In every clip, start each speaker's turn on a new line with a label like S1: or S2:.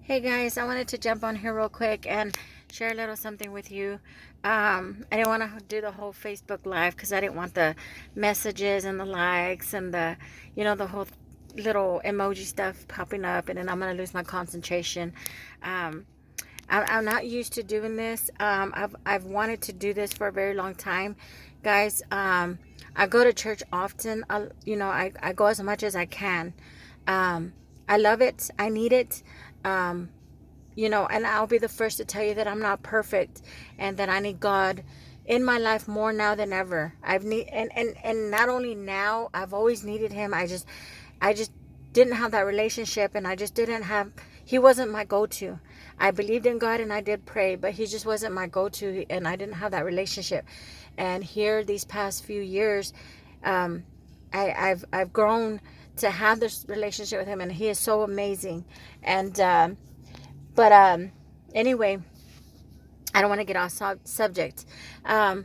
S1: Hey guys, I wanted to jump on here real quick and share a little something with you. I didn't want to do the whole Facebook Live because I didn't want the messages and the likes and the whole little emoji stuff popping up, and then I'm gonna lose my concentration. Um, I'm not used to doing this. I've wanted to do this for a very long time, guys. I go to church often. I go as much as I can. Um, I love it. I need it. Um, and I'll be the first to tell you that I'm not perfect and that I need God in my life more now than ever. And not only now, I've always needed him. I just didn't have that relationship, and I just didn't have he wasn't my go-to. I believed in God and I did pray, but he just wasn't my go-to, and I didn't have that relationship. And here these past few years, um I've grown to have this relationship with him, and he is so amazing. And but anyway, I don't want to get off subject. I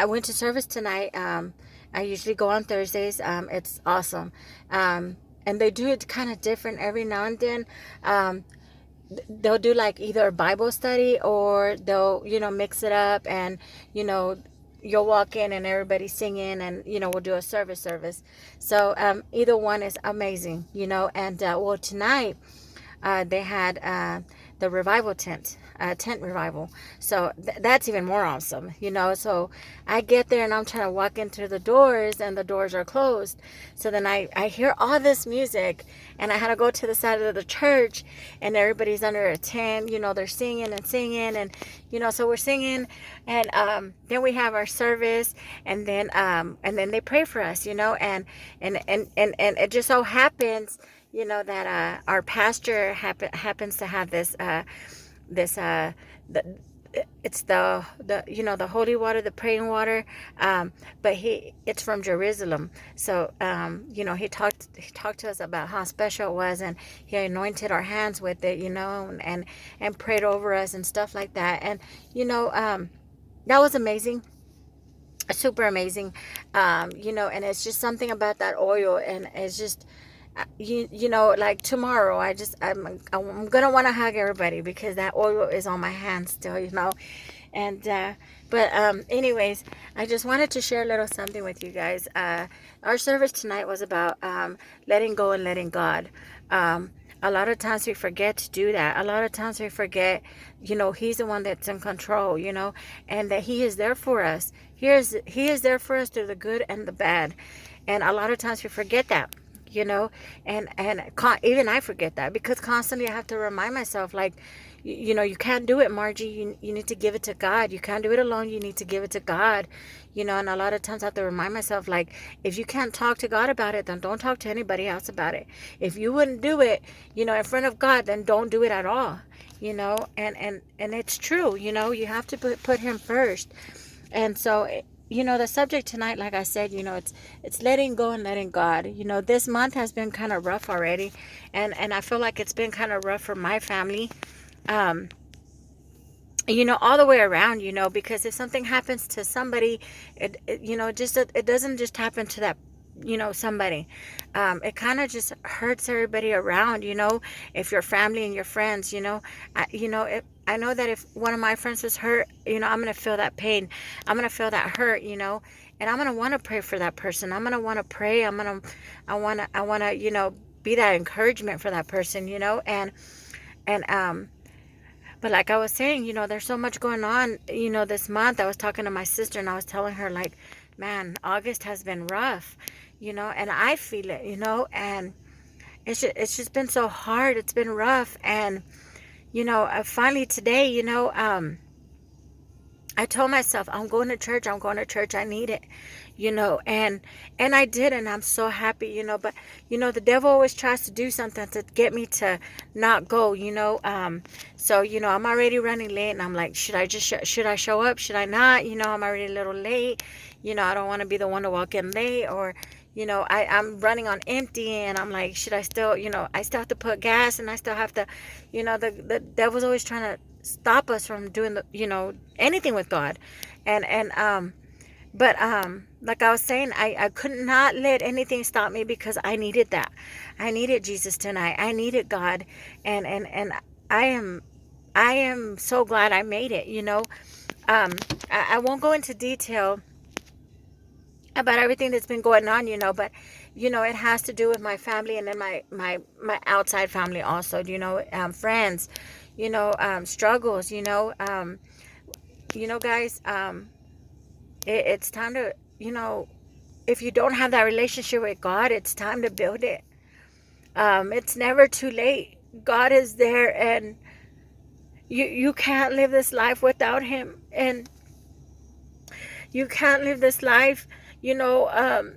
S1: went to service tonight. I usually go on Thursdays. It's awesome. And they do it kind of different every now and then. Um, they'll do like either a Bible study, or they'll mix it up, and you know you'll walk in and everybody's singing, and we'll do a service. So either one is amazing. And well, tonight they had the revival tent revival. So that's even more awesome. So I get there and I'm trying to walk into the doors, and the doors are closed. So then I hear all this music, and I had to go to the side of the church, and everybody's under a tent. They're singing and singing, and so we're singing, and then we have our service, and then they pray for us. And it just so happens that our pastor happens to have this the, it's the holy water, the praying water, but it's from Jerusalem. So he talked to us about how special it was, and he anointed our hands with it, and prayed over us and stuff like that. And that was amazing, super amazing. And it's just something about that oil, and it's just like tomorrow, I'm gonna want to hug everybody because that oil is on my hands still. And but anyways, I just wanted to share a little something with you guys. Our service tonight was about letting go and letting God. A lot of times we forget to do that. A lot of times we forget, he's the one that's in control, and that he is there for us. He is there for us through the good and the bad. And a lot of times we forget that, and even I forget that, because constantly I have to remind myself, like, you can't do it, Margie. You need to give it to God. You can't do it alone. You need to give it to God. And a lot of times I have to remind myself, like, if you can't talk to God about it, then don't talk to anybody else about it. If you wouldn't do it, in front of God, then don't do it at all. And it's true. You have to put him first. And so the subject tonight, like I said, it's letting go and letting God. This month has been kind of rough already, and I feel like it's been kind of rough for my family. um all the way around, because if something happens to somebody, it doesn't just happen to that, somebody. It kind of just hurts everybody around. If your family and your friends, I know that if one of my friends was hurt, I'm gonna feel that pain. I'm gonna feel that hurt. And I'm gonna want to pray for that person. I'm gonna want to pray. I wanna be that encouragement for that person. And but like I was saying, there's so much going on, this month. I was talking to my sister, and I was telling her, like, man, August has been rough, and I feel it, and it's just been so hard. It's been rough. And, finally today, I told myself, I'm going to church. I'm going to church. I need it, and I did, and I'm so happy, but the devil always tries to do something to get me to not go, so I'm already running late, and I'm like, should I show up? Should I not? I'm already a little late. I don't want to be the one to walk in late, or I'm running on empty, and I'm like, should I still, I still have to put gas, and I still have to, the devil's always trying to stop us from doing anything with God. And But like I was saying, I could not let anything stop me, because I needed that. I needed Jesus tonight. I needed God. And I am I am so glad I made it, you know. I won't go into detail about everything that's been going on, you know, but you know, it has to do with my family, and then my outside family also, you know, friends, you know, struggles, you know, guys, it's time to, you know, if you don't have that relationship with God, it's time to build it. It's never too late. God is there, and you can't live this life without him, and you can't live this life, you know,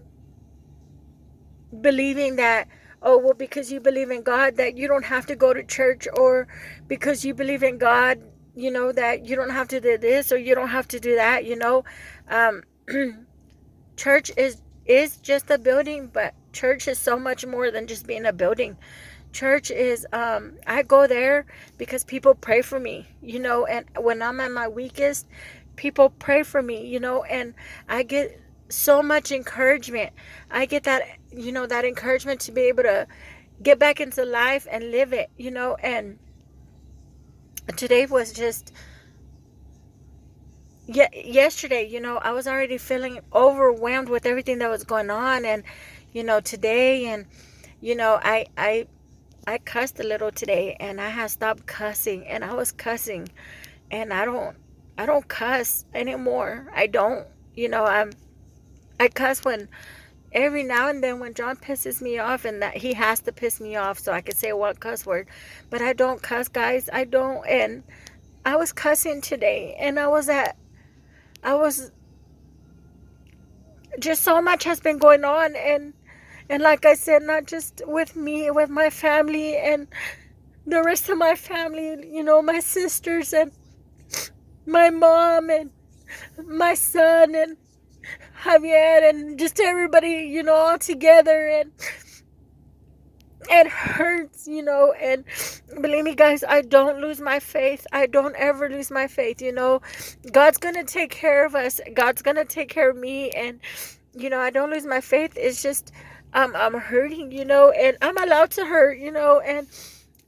S1: believing that, oh well, because you believe in God, that you don't have to go to church, or because you believe in God, you know, that you don't have to do this or you don't have to do that, you know. um, Church is just a building, but church is so much more than just being a building. Church is, I go there because people pray for me, you know, and when I'm at my weakest, people pray for me, you know, and I get so much encouragement. I get that, you know, that encouragement to be able to get back into life and live it, you know. And today was just, yeah, yesterday, you know, I was already feeling overwhelmed with everything that was going on. And you know, today, and you know, I cussed a little today, and I had stopped cussing, and I was cussing, and I don't cuss anymore. I don't, you know. I cuss when, every now and then, when John pisses me off, and that he has to piss me off so I can say one cuss word. But I don't cuss, guys. I don't. And I was cussing today, and I was just, so much has been going on. And like I said, not just with me, with my family and the rest of my family, you know, my sisters and my mom and my son and Javier and just everybody, you know, all together. And it hurts, you know. And believe me, guys, I don't lose my faith. I don't ever lose my faith, you know. God's gonna take care of us. God's gonna take care of me. And you know, I don't lose my faith. It's just, I'm hurting, you know, and I'm allowed to hurt, you know. And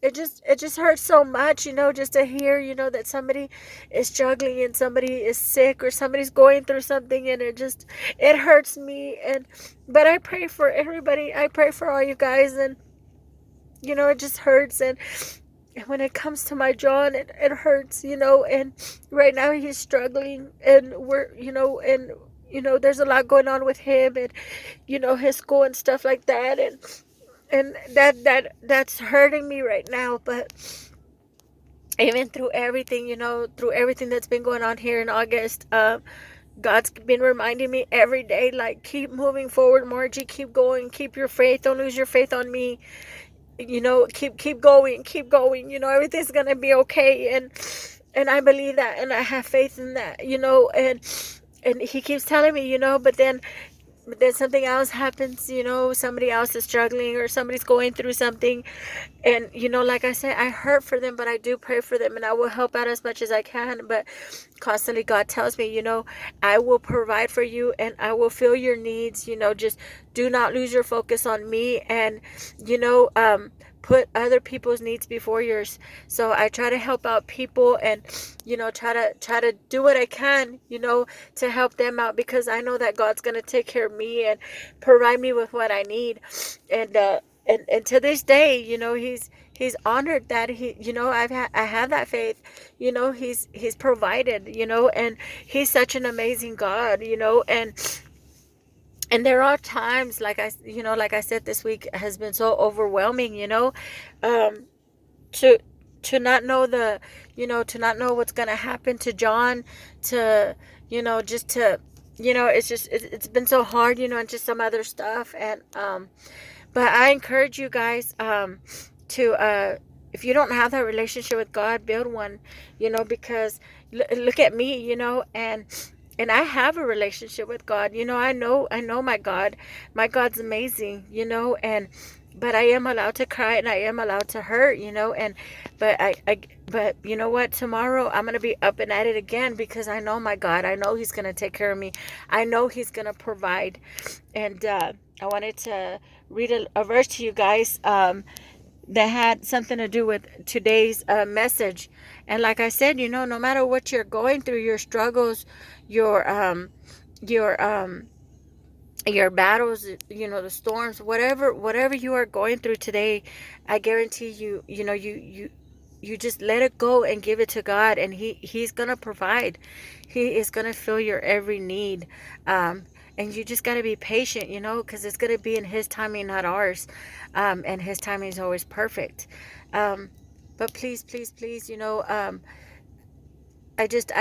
S1: it just hurts so much, you know, just to hear, you know, that somebody is struggling and somebody is sick or somebody's going through something. And it hurts me. And but I pray for everybody. I pray for all you guys. And you know, it just hurts. And when it comes to my John, it hurts, you know. And right now he's struggling, and we're, you know, and you know, there's a lot going on with him, and you know, his school and stuff like that. And that's hurting me right now. But even through everything, you know, through everything that's been going on here in August, God's been reminding me every day, like, keep moving forward, Margie, keep going, keep your faith, don't lose your faith on me, you know, keep going, you know, everything's gonna be okay. And I believe that, and I have faith in that, you know. And he keeps telling me, you know, but then something else happens, you know, somebody else is struggling or somebody's going through something. And, you know, like I said, I hurt for them, but I do pray for them, and I will help out as much as I can. But constantly God tells me, you know, I will provide for you and I will fill your needs, you know, just do not lose your focus on me. And, you know, put other people's needs before yours. So I try to help out people, and you know, try to do what I can, you know, to help them out, because I know that God's gonna take care of me and provide me with what I need. And to this day, you know, he's honored that, he, you know, I have that faith, you know. He's provided, you know. And he's such an amazing God, you know. And there are times, like you know, like I said, this week has been so overwhelming, you know, um, to not know to not know what's gonna happen to John, to, you know, just to, you know, it's been so hard, you know, and just some other stuff. And but I encourage you guys, to if you don't have that relationship with God, build one, you know, because look at me, you know. And I have a relationship with God, you know. I know my God. My God's amazing, you know. And but I am allowed to cry and I am allowed to hurt, you know, and but you know what? Tomorrow I'm gonna be up and at it again because I know my God. I know He's gonna take care of me. I know He's gonna provide. And I wanted to read a verse to you guys that had something to do with today's message. And like I said, you know, no matter what you're going through, your struggles, your your um your battles, you know, the storms, whatever you are going through today, I guarantee you, you know, you just let it go and give it to God, and he's gonna provide. He is gonna fill your every need. And you just got to be patient, you know, because it's going to be in His timing, not ours. And His timing is always perfect. um, but please, please, please, you know, I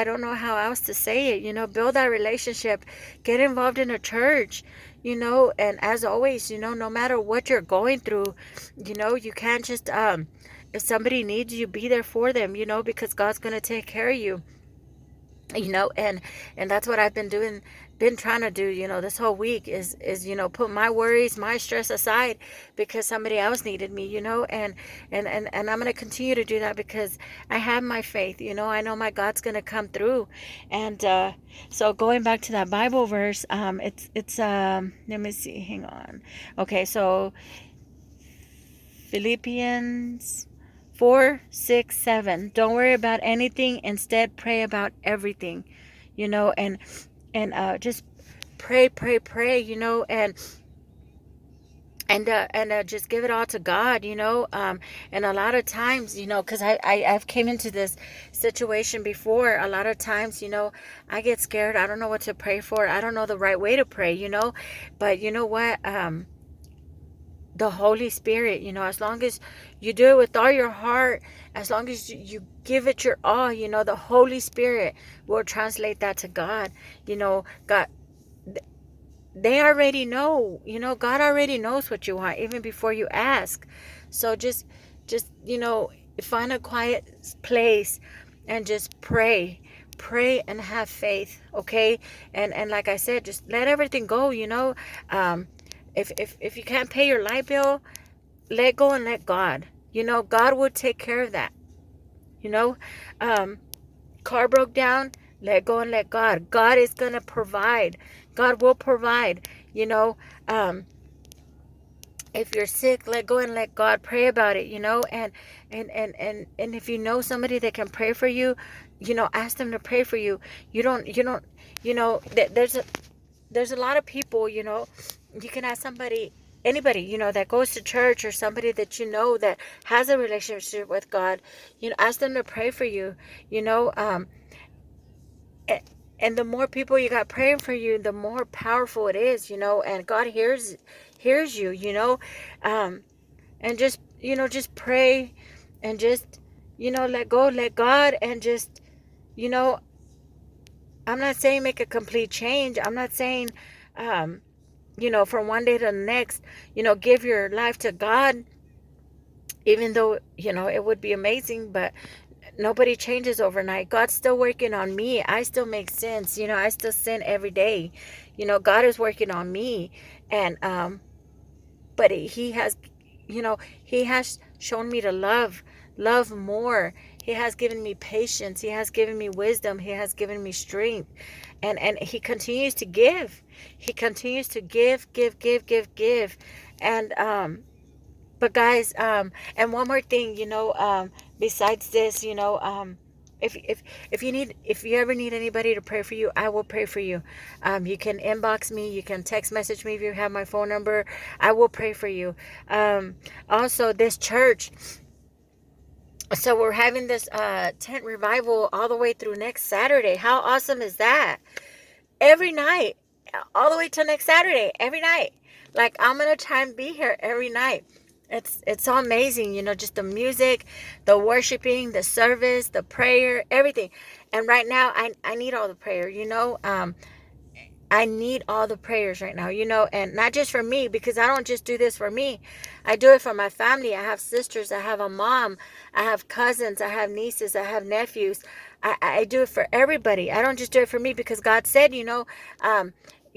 S1: don't know how else to say it. You know, build that relationship, get involved in a church, you know, and as always, you know, no matter what you're going through, you know, you can't just, if somebody needs you, be there for them, you know, because God's going to take care of you, you know. And that's what I've been trying to do, you know, this whole week is you know, put my worries, my stress aside because somebody else needed me, you know. And I'm going to continue to do that because I have my faith, you know. I know my God's going to come through. And so going back to that Bible verse, it's let me see, hang on. Okay, so Philippians 4, 6, 7. Don't worry about anything. Instead, pray about everything, you know. And just pray, pray, pray, you know. And just give it all to God, you know. And a lot of times, you know, because I've came into this situation before. A lot of times, you know, I get scared. I don't know what to pray for. I don't know the right way to pray, you know. But you know what? The Holy Spirit, you know, as long as you do it with all your heart, as long as you give it your all, you know, the Holy Spirit will translate that to God. You know, God, they already know, you know, God already knows what you want even before you ask. So just, you know, find a quiet place and just pray and have faith. Okay. And like I said, just let everything go, you know. If you can't pay your light bill, let go and let God. You know, God will take care of that. You know, car broke down, let go and let God. God is going to provide. God will provide. You know, if you're sick, let go and let God. Pray about it, you know. And if you know somebody that can pray for you, you know, ask them to pray for you. You don't, you know, there's a lot of people, you know. You can ask somebody, anybody, you know, that goes to church, or somebody that you know that has a relationship with God. You know, ask them to pray for you, you know. And the more people you got praying for you, the more powerful it is, you know. And God hears you, you know. And just, you know, just pray and just, you know, let go, let God. And just, you know, I'm not saying make a complete change. I'm not saying you know, from one day to the next, you know, give your life to God, even though, you know, it would be amazing. But nobody changes overnight. God's still working on me. I still make sense, you know. I still sin every day, you know. God is working on me. And but He has, you know, He has shown me to love more. He has given me patience. He has given me wisdom. He has given me strength. And He continues to give. He continues to give. And but guys, and one more thing, you know, besides this, you know, if you ever need anybody to pray for you, I will pray for you. You can inbox me, you can text message me if you have my phone number. I will pray for you. Also, this church, so we're having this tent revival all the way through next Saturday. How awesome is that? Every night, all the way till next Saturday, every night. Like, I'm gonna try and be here every night. It's so amazing, you know, just the music, the worshiping, the service, the prayer, everything. And right now, I need all the prayer, you know. I need all the prayers right now, you know. And not just for me, because I don't just do this for me. I do it for my family. I have sisters, I have a mom, I have cousins, I have nieces, I have nephews. I do it for everybody. I don't just do it for me, because God said, you know,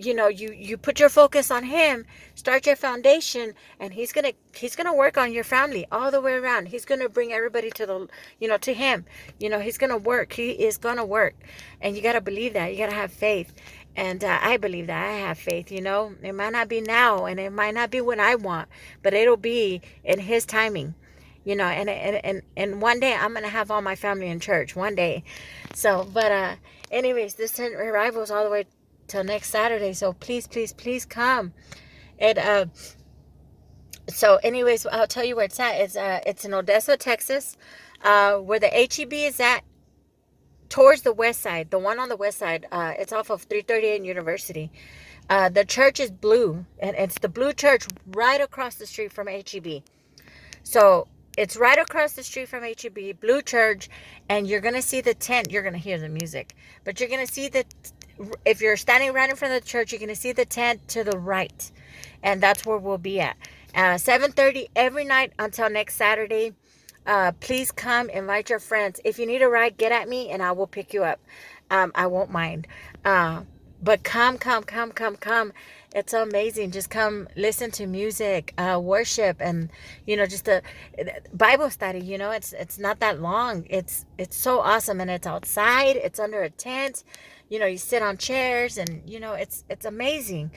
S1: you put your focus on him, start your foundation, and he's gonna work on your family all the way around. He's gonna bring everybody to to him. He's gonna work. He is gonna work, and you gotta believe that. You gotta have faith, and I believe that. I have faith. It might not be now, and it might not be what I want, but it'll be in his timing. And one day I'm gonna have all my family in church one day. So, but anyways, this tent revival is all the way till next Saturday. So please, please, please come. And so anyways, I'll tell you where it's at. It's in Odessa, Texas, where the HEB is at, towards the west side. The one on the west side, it's off of 338 University. The church is blue, and it's the blue church right across the street from HEB. So it's right across the street from HEB, blue church, and you're going to see the tent. You're going to hear the music, but you're going to see if you're standing right in front of the church, you're going to see the tent to the right, and that's where we'll be at. 7:30 every night until next Saturday. Please come, invite your friends. If you need a ride, get at me and I will pick you up. I won't mind. But come. It's amazing. Just come listen to music, worship, and just a Bible study. It's not that long. It's so awesome, and it's outside. It's under a tent. You sit on chairs, and it's amazing.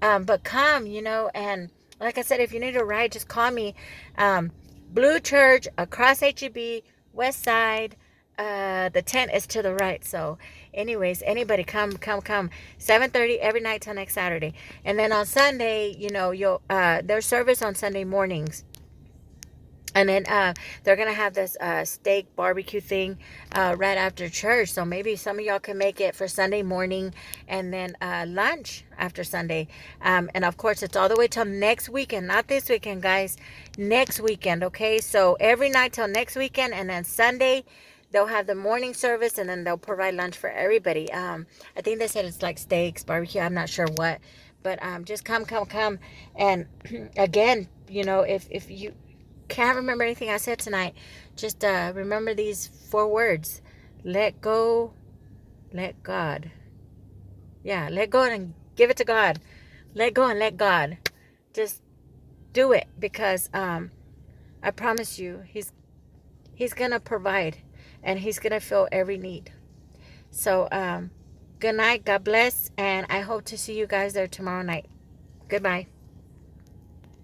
S1: But come, and like I said, if you need a ride, just call me. Blue Church, across HEB, west side. The tent is to the right. So anyways, anybody come. 7:30 every night till next Saturday. And then on Sunday, there's service on Sunday mornings. And then they're going to have this steak barbecue thing right after church. So maybe some of y'all can make it for Sunday morning, and then lunch after Sunday. And of course, it's all the way till next weekend. Not this weekend, guys. Next weekend, okay? So every night till next weekend. And then Sunday, they'll have the morning service, and then they'll provide lunch for everybody. I think they said it's like steaks, barbecue. I'm not sure what. But just come. And again, if you can't remember anything I said tonight, just remember these 4 words: let go, let God. Yeah, let go and give it to God. Let go and let God. Just do it, because I promise you, he's gonna provide, and he's gonna fill every need. So good night, God bless, and I hope to see you guys there tomorrow night. Goodbye.